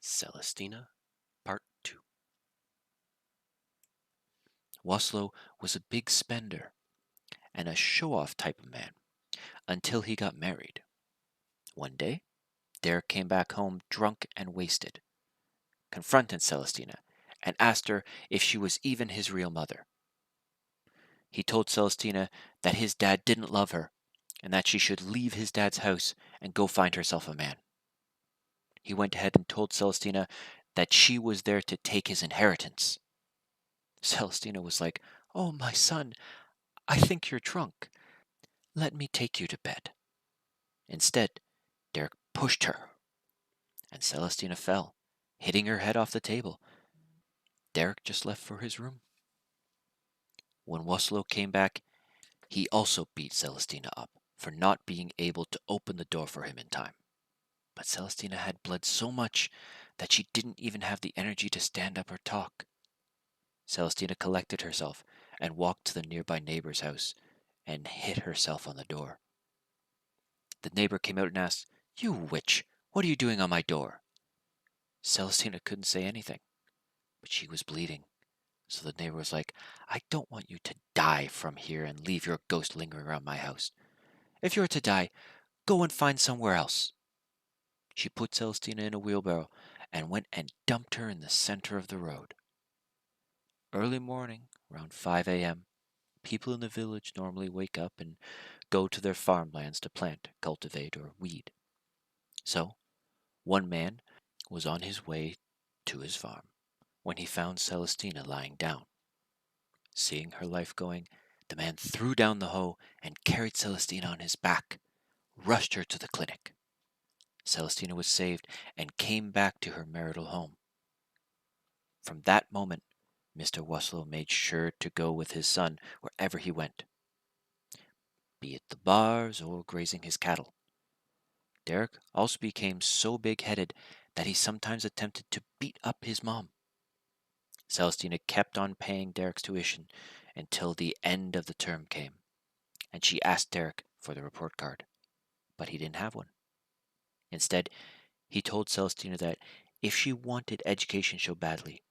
Celestina, Part 2. Waslow was a big spender and a show-off type of man until he got married. One day, Derek came back home drunk and wasted, confronted Celestina, and asked her if she was even his real mother. He told Celestina that his dad didn't love her and that she should leave his dad's house and go find herself a man. He went ahead and told Celestina that she was there to take his inheritance. Celestina was like, "Oh, my son, I think you're drunk. Let me take you to bed." Instead, Derek pushed her, and Celestina fell, hitting her head off the table. Derek just left for his room. When Waslow came back, he also beat Celestina up for not being able to open the door for him in time. But Celestina had bled so much that she didn't even have the energy to stand up or talk. Celestina collected herself and walked to the nearby neighbor's house and hit herself on the door. The neighbor came out and asked, "You witch, what are you doing on my door?" Celestina couldn't say anything, but she was bleeding. So the neighbor was like, "I don't want you to die from here and leave your ghost lingering around my house. If you're to die, go and find somewhere else." She put Celestina in a wheelbarrow and went and dumped her in the center of the road. Early morning, around 5 a.m., people in the village normally wake up and go to their farmlands to plant, cultivate, or weed. So, one man was on his way to his farm when he found Celestina lying down. Seeing her life going, the man threw down the hoe and carried Celestina on his back, rushed her to the clinic. Celestina was saved and came back to her marital home. From that moment, Mr. Waslow made sure to go with his son wherever he went, be it the bars or grazing his cattle. Derek also became so big-headed that he sometimes attempted to beat up his mom. Celestina kept on paying Derek's tuition until the end of the term came, and she asked Derek for the report card, but he didn't have one. Instead, he told Celestina that if she wanted education so badly,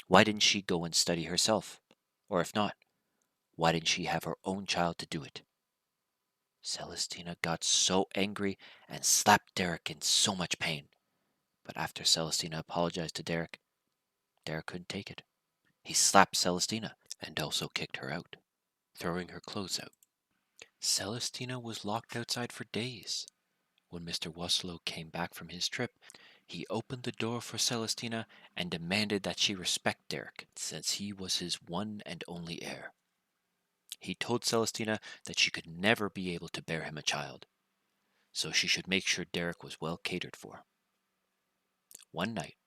why didn't she go and study herself? Or if not, why didn't she have her own child to do it? Celestina got so angry and slapped Derek in so much pain. But after Celestina apologized to Derek, Derek couldn't take it. He slapped Celestina and also kicked her out, throwing her clothes out. Celestina was locked outside for days. When Mr. Waslow came back from his trip, he opened the door for Celestina and demanded that she respect Derek, since he was his one and only heir. He told Celestina that she could never be able to bear him a child, so she should make sure Derek was well catered for. One night,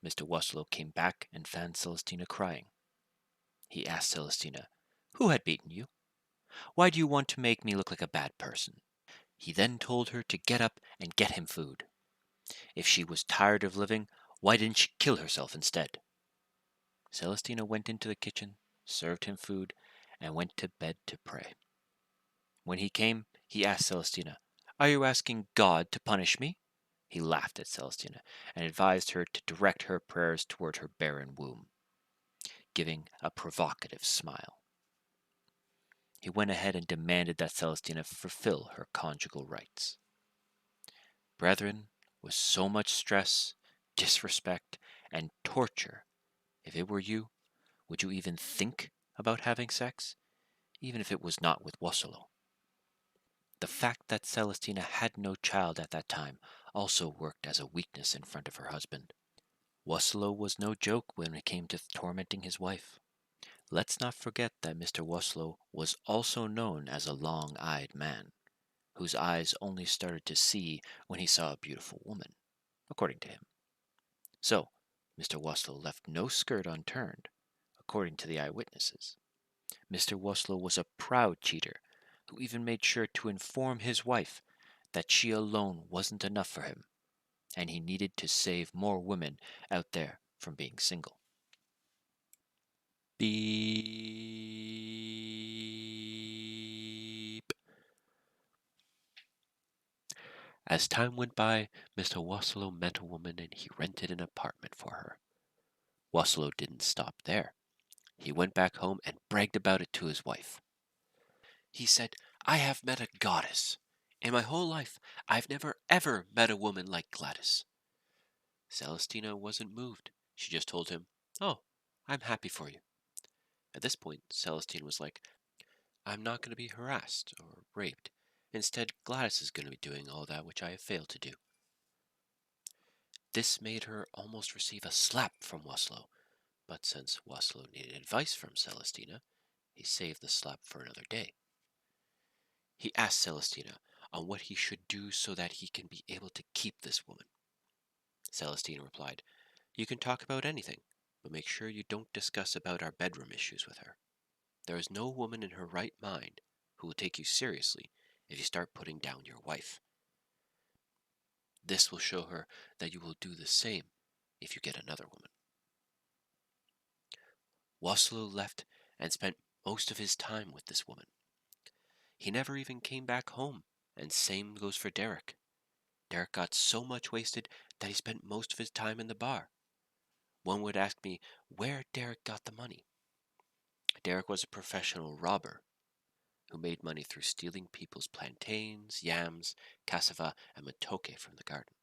Mr. Waslow came back and found Celestina crying. He asked Celestina, "Who had beaten you? Why do you want to make me look like a bad person?" He then told her to get up and get him food. If she was tired of living, why didn't she kill herself instead? Celestina went into the kitchen, served him food, and went to bed to pray. When he came, he asked Celestina, "Are you asking God to punish me?" He laughed at Celestina and advised her to direct her prayers toward her barren womb, giving a provocative smile. He went ahead and demanded that Celestina fulfill her conjugal rights. Brethren, with so much stress, disrespect, and torture, if it were you, would you even think about having sex, even if it was not with Wasolo? The fact that Celestina had no child at that time also worked as a weakness in front of her husband. Wasolo was no joke when it came to tormenting his wife. Let's not forget that Mr. Waslow was also known as a long-eyed man, whose eyes only started to see when he saw a beautiful woman, according to him. So, Mr. Waslow left no skirt unturned, according to the eyewitnesses. Mr. Waslow was a proud cheater, who even made sure to inform his wife that she alone wasn't enough for him, and he needed to save more women out there from being single. Beep. As time went by, Mr. Waslow met a woman and he rented an apartment for her. Waslow didn't stop there. He went back home and bragged about it to his wife. He said, I have met a goddess. In my whole life, I've never ever met a woman like Gladys. Celestina wasn't moved. She just told him, Oh, I'm happy for you. At this point, Celestina was like, I'm not going to be harassed or raped. Instead, Gladys is going to be doing all that which I have failed to do. This made her almost receive a slap from Waslow, but since Waslow needed advice from Celestina, he saved the slap for another day. He asked Celestina on what he should do so that he can be able to keep this woman. Celestina replied, You can talk about anything, but make sure you don't discuss about our bedroom issues with her. There is no woman in her right mind who will take you seriously if you start putting down your wife. This will show her that you will do the same if you get another woman. Waslow left and spent most of his time with this woman. He never even came back home, and same goes for Derek. Derek got so much wasted that he spent most of his time in the bar. One would ask me where Derek got the money. Derek was a professional robber who made money through stealing people's plantains, yams, cassava, and matoke from the garden.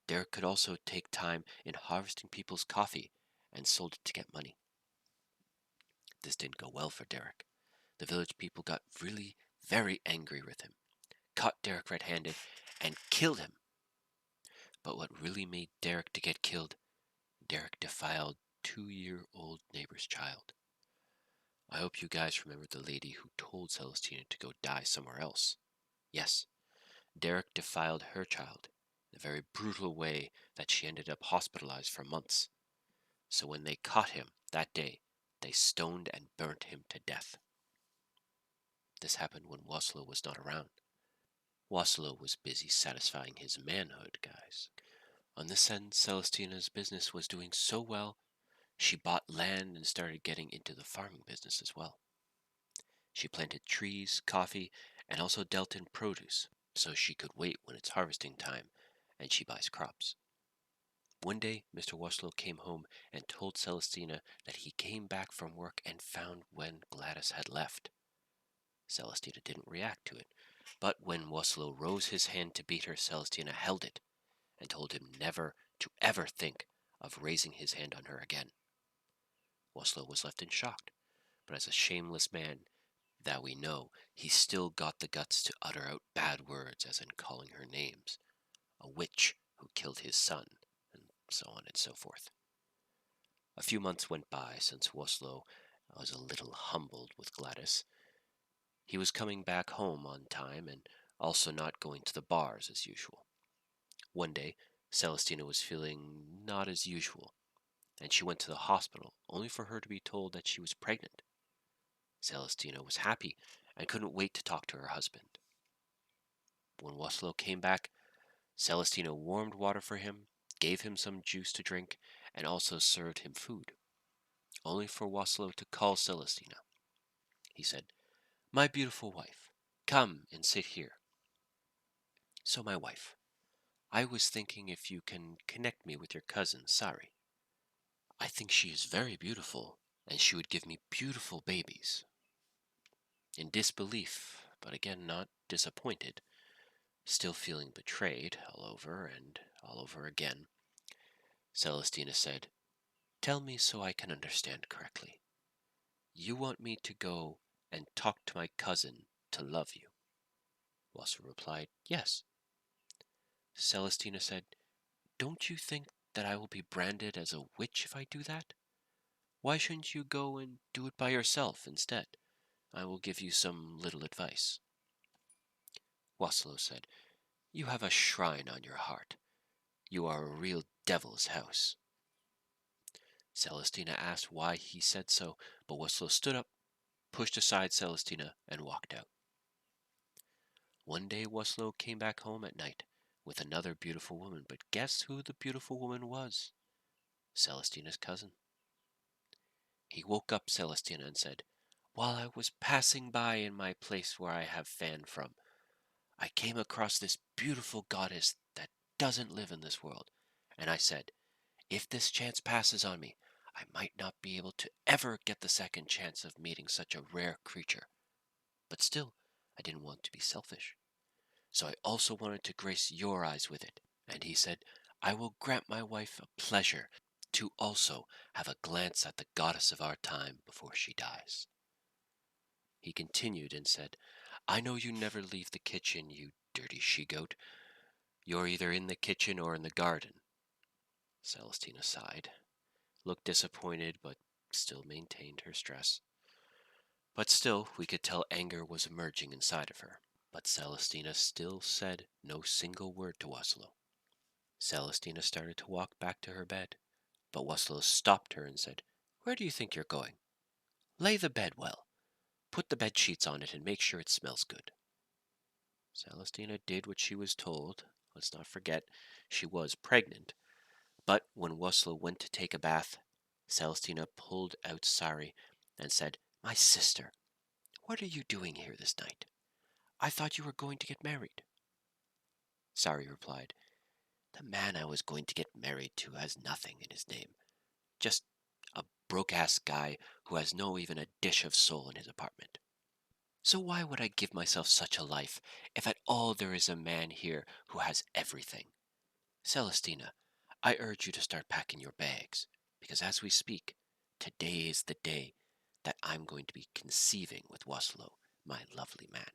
Derek could also take time in harvesting people's coffee and sold it to get money. This didn't go well for Derek. The village people got really very angry with him, caught Derek red-handed, and killed him. But what really made Derek to get killed, Derek defiled 2-year-old neighbor's child. I hope you guys remember the lady who told Celestina to go die somewhere else. Yes, Derek defiled her child in a very brutal way that she ended up hospitalized for months. So when they caught him that day, they stoned and burnt him to death. This happened when Waslow was not around. Waslow was busy satisfying his manhood, guys. On this end, Celestina's business was doing so well, she bought land and started getting into the farming business as well. She planted trees, coffee, and also dealt in produce, so she could wait when it's harvesting time, and she buys crops. One day, Mr. Waslow came home and told Celestina that he came back from work and found when Gladys had left. Celestina didn't react to it, but when Waslow rose his hand to beat her, Celestina held it and told him never to ever think of raising his hand on her again. Waslow was left in shock, but as a shameless man that we know, he still got the guts to utter out bad words, as in calling her names, a witch who killed his son, and so on and so forth. A few months went by since Waslow was a little humbled with Gladys. He was coming back home on time and also not going to the bars as usual. One day, Celestina was feeling not as usual, and she went to the hospital only for her to be told that she was pregnant. Celestina was happy and couldn't wait to talk to her husband. When Waslow came back, Celestina warmed water for him, gave him some juice to drink, and also served him food, only for Waslow to call Celestina. He said, My beautiful wife, come and sit here. So, my wife, I was thinking if you can connect me with your cousin, Sari. I think she is very beautiful, and she would give me beautiful babies. In disbelief, but again not disappointed, still feeling betrayed all over and all over again, Celestina said, Tell me so I can understand correctly. You want me to go and talk to my cousin to love you? Wasser replied, Yes. Celestina said, Don't you think that I will be branded as a witch if I do that? Why shouldn't you go and do it by yourself instead? I will give you some little advice. Waslow said, You have a shrine on your heart. You are a real devil's house. Celestina asked why he said so, but Waslow stood up, pushed aside Celestina, and walked out. One day Waslow came back home at night with another beautiful woman, but guess who the beautiful woman was? Celestina's cousin. He woke up Celestina and said, While I was passing by in my place where I have fan from, I came across this beautiful goddess that doesn't live in this world, and I said, if this chance passes on me, I might not be able to ever get the second chance of meeting such a rare creature. But still, I didn't want to be selfish. So I also wanted to grace your eyes with it. And he said, I will grant my wife a pleasure to also have a glance at the goddess of our time before she dies. He continued and said, I know you never leave the kitchen, you dirty she-goat. You're either in the kitchen or in the garden. Celestina sighed, looked disappointed, but still maintained her stress. But still, we could tell anger was emerging inside of her. But Celestina still said no single word to Waslow. Celestina started to walk back to her bed, but Waslow stopped her and said, Where do you think you're going? Lay the bed well. Put the bed sheets on it and make sure it smells good. Celestina did what she was told. Let's not forget, she was pregnant. But when Waslow went to take a bath, Celestina pulled out Sari and said, My sister, what are you doing here this night? I thought you were going to get married. Sari replied, The man I was going to get married to has nothing in his name. Just a broke-ass guy who has no even a dish of soul in his apartment. So why would I give myself such a life if at all there is a man here who has everything? Celestina, I urge you to start packing your bags, because as we speak, today is the day that I'm going to be conceiving with Waslow, my lovely man.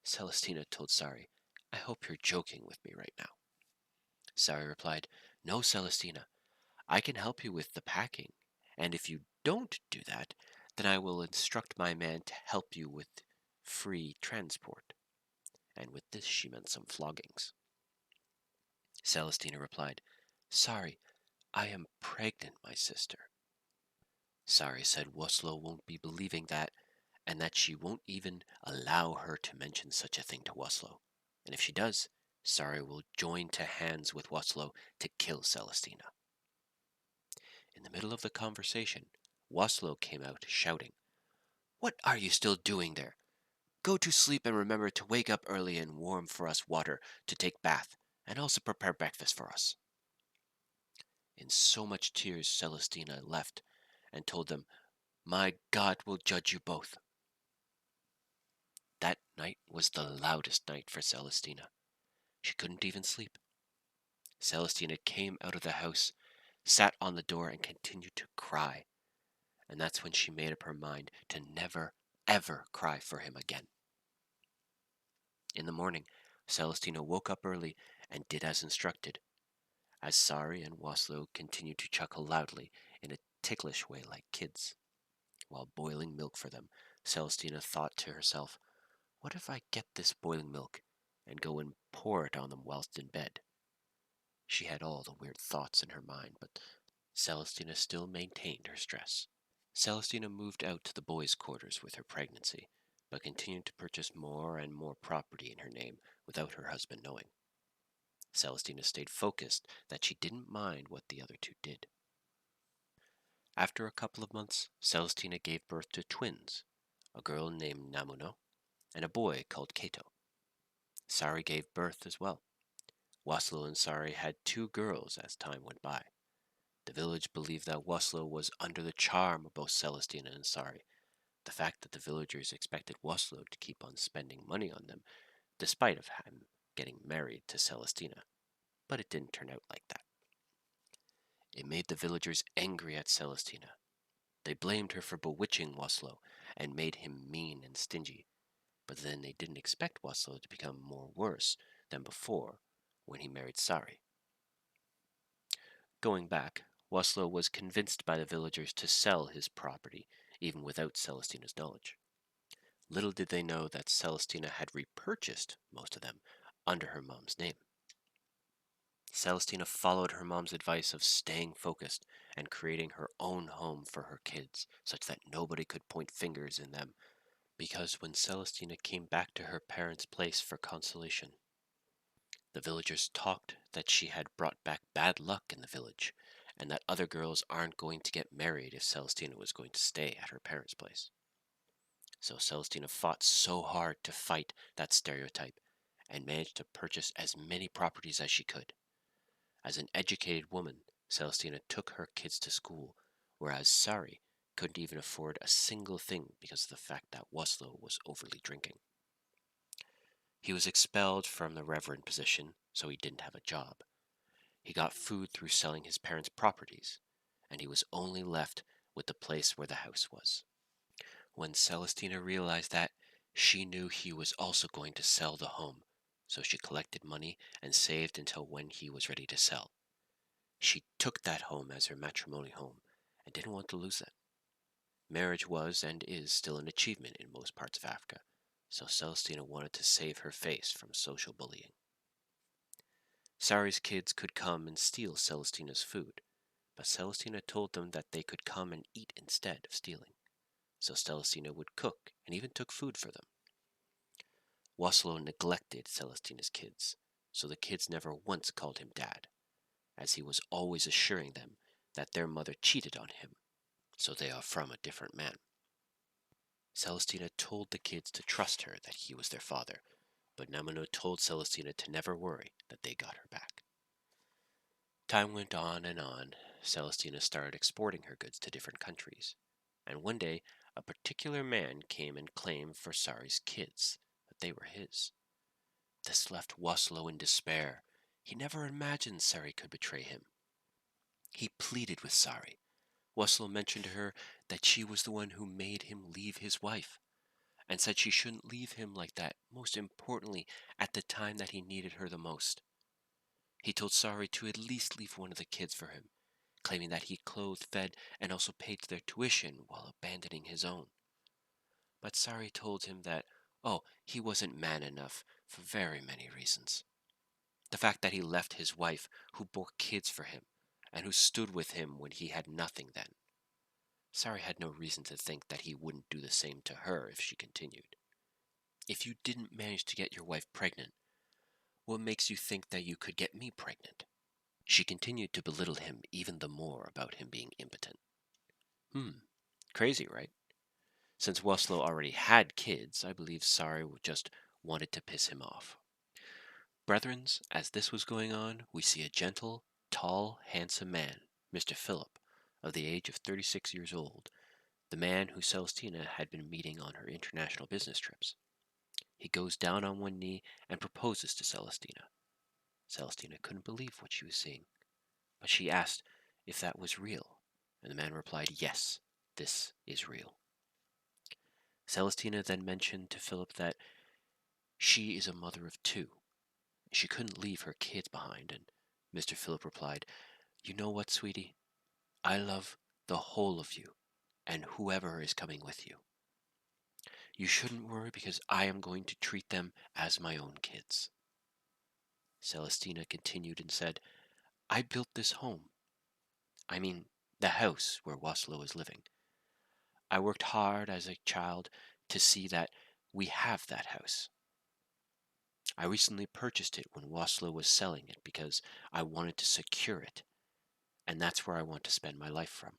Celestina told Sari, I hope you're joking with me right now. Sari replied, No, Celestina, I can help you with the packing, and if you don't do that, then I will instruct my man to help you with free transport. And with this she meant some floggings. Celestina replied, Sorry, I am pregnant, my sister. Sari said Waslow won't be believing that, and that she won't even allow her to mention such a thing to Waslow. And if she does, Sari will join to hands with Waslow to kill Celestina. In the middle of the conversation, Waslow came out shouting, What are you still doing there? Go to sleep and remember to wake up early and warm for us water to take bath, and also prepare breakfast for us. In so much tears Celestina left, and told them, My God will judge you both. That night was the loudest night for Celestina. She couldn't even sleep. Celestina came out of the house, sat on the door, and continued to cry. And that's when she made up her mind to never, ever cry for him again. In the morning, Celestina woke up early and did as instructed, as Sari and Waslow continued to chuckle loudly in a ticklish way like kids. While boiling milk for them, Celestina thought to herself, What if I get this boiling milk and go and pour it on them whilst in bed? She had all the weird thoughts in her mind, but Celestina still maintained her stress. Celestina moved out to the boys' quarters with her pregnancy, but continued to purchase more and more property in her name without her husband knowing. Celestina stayed focused that she didn't mind what the other two did. After a couple of months, Celestina gave birth to twins, a girl named Namuno and a boy called Kato. Sari gave birth as well. Waslow and Sari had two girls as time went by. The village believed that Waslow was under the charm of both Celestina and Sari. The fact that the villagers expected Waslow to keep on spending money on them, despite of him getting married to Celestina. But it didn't turn out like that. It made the villagers angry at Celestina. They blamed her for bewitching Waslow and made him mean and stingy. But then they didn't expect Waslow to become more worse than before when he married Sari. Going back, Waslow was convinced by the villagers to sell his property, even without Celestina's knowledge. Little did they know that Celestina had repurchased most of them under her mom's name. Celestina followed her mom's advice of staying focused and creating her own home for her kids, such that nobody could point fingers in them, because when Celestina came back to her parents' place for consolation, the villagers talked that she had brought back bad luck in the village, and that other girls aren't going to get married if Celestina was going to stay at her parents' place. So Celestina fought so hard to fight that stereotype and managed to purchase as many properties as she could. As an educated woman, Celestina took her kids to school, whereas Sari couldn't even afford a single thing because of the fact that Waslow was overly drinking. He was expelled from the reverend position, so he didn't have a job. He got food through selling his parents' properties, and he was only left with the place where the house was. When Celestina realized that, she knew he was also going to sell the home, so she collected money and saved until when he was ready to sell. She took that home as her matrimonial home and didn't want to lose it. Marriage was and is still an achievement in most parts of Africa, so Celestina wanted to save her face from social bullying. Sari's kids could come and steal Celestina's food, but Celestina told them that they could come and eat instead of stealing. So Celestina would cook and even took food for them. Waslow neglected Celestina's kids, so the kids never once called him dad, as he was always assuring them that their mother cheated on him, so they are from a different man. Celestina told the kids to trust her that he was their father, but Namino told Celestina to never worry that they got her back. Time went on and on. Celestina started exporting her goods to different countries, and one day a particular man came and claimed for Sari's kids that they were his. This left Waslow in despair. He never imagined Sari could betray him. He pleaded with Sari. Waslow mentioned to her that she was the one who made him leave his wife, and said she shouldn't leave him like that, most importantly, at the time that he needed her the most. He told Sari to at least leave one of the kids for him, claiming that he clothed, fed, and also paid their tuition while abandoning his own. But Sari told him that, oh, he wasn't man enough for very many reasons. The fact that he left his wife, who bore kids for him, and who stood with him when he had nothing then. Sari had no reason to think that he wouldn't do the same to her if she continued. If you didn't manage to get your wife pregnant, what makes you think that you could get me pregnant? She continued to belittle him even the more about him being impotent. Crazy, right? Since Waslow already had kids, I believe Sari just wanted to piss him off. Brethrens, as this was going on, we see a gentle, tall, handsome man, Mr. Philip, of the age of 36 years old, the man who Celestina had been meeting on her international business trips. He goes down on one knee and proposes to Celestina. Celestina couldn't believe what she was seeing, but she asked if that was real, and the man replied, "Yes, this is real." Celestina then mentioned to Philip that she is a mother of two. She couldn't leave her kids behind, and Mr. Philip replied, "You know what, sweetie? I love the whole of you, and whoever is coming with you. You shouldn't worry because I am going to treat them as my own kids." Celestina continued and said, "I built this home. I mean, the house where Waslow is living. I worked hard as a child to see that we have that house. I recently purchased it when Waslow was selling it because I wanted to secure it, and that's where I want to spend my life from."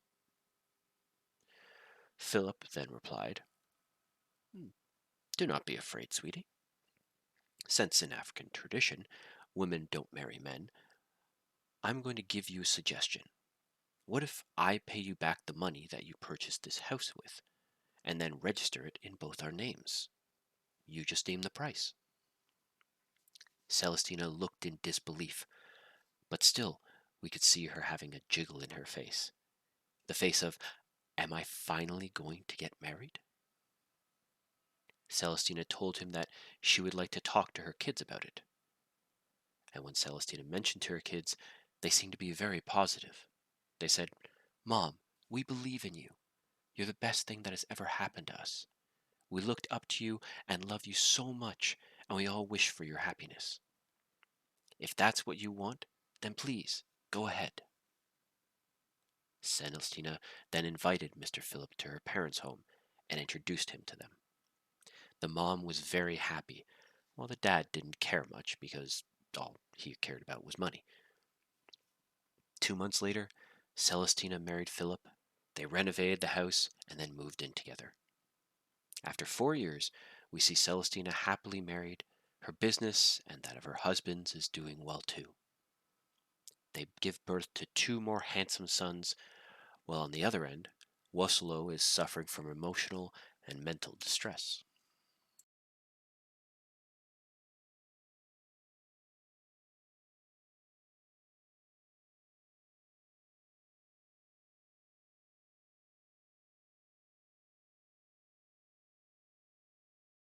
Philip then replied, "Hmm, do not be afraid, sweetie. Since in African tradition, women don't marry men, I'm going to give you a suggestion. What if I pay you back the money that you purchased this house with, and then register it in both our names? You just name the price." Celestina looked in disbelief, but still we could see her having a jiggle in her face. The face of, am I finally going to get married? Celestina told him that she would like to talk to her kids about it. And when Celestina mentioned to her kids, they seemed to be very positive. They said, "Mom, we believe in you. You're the best thing that has ever happened to us. We looked up to you and love you so much, and we all wish for your happiness. If that's what you want, then please, go ahead." Celestina then invited Mr. Philip to her parents' home and introduced him to them. The mom was very happy, while the dad didn't care much because all he cared about was money. 2 months later, Celestina married Philip. They renovated the house and then moved in together. After 4 years, we see Celestina happily married. Her business and that of her husband's is doing well too. They give birth to two more handsome sons, while on the other end, Wosolo is suffering from emotional and mental distress.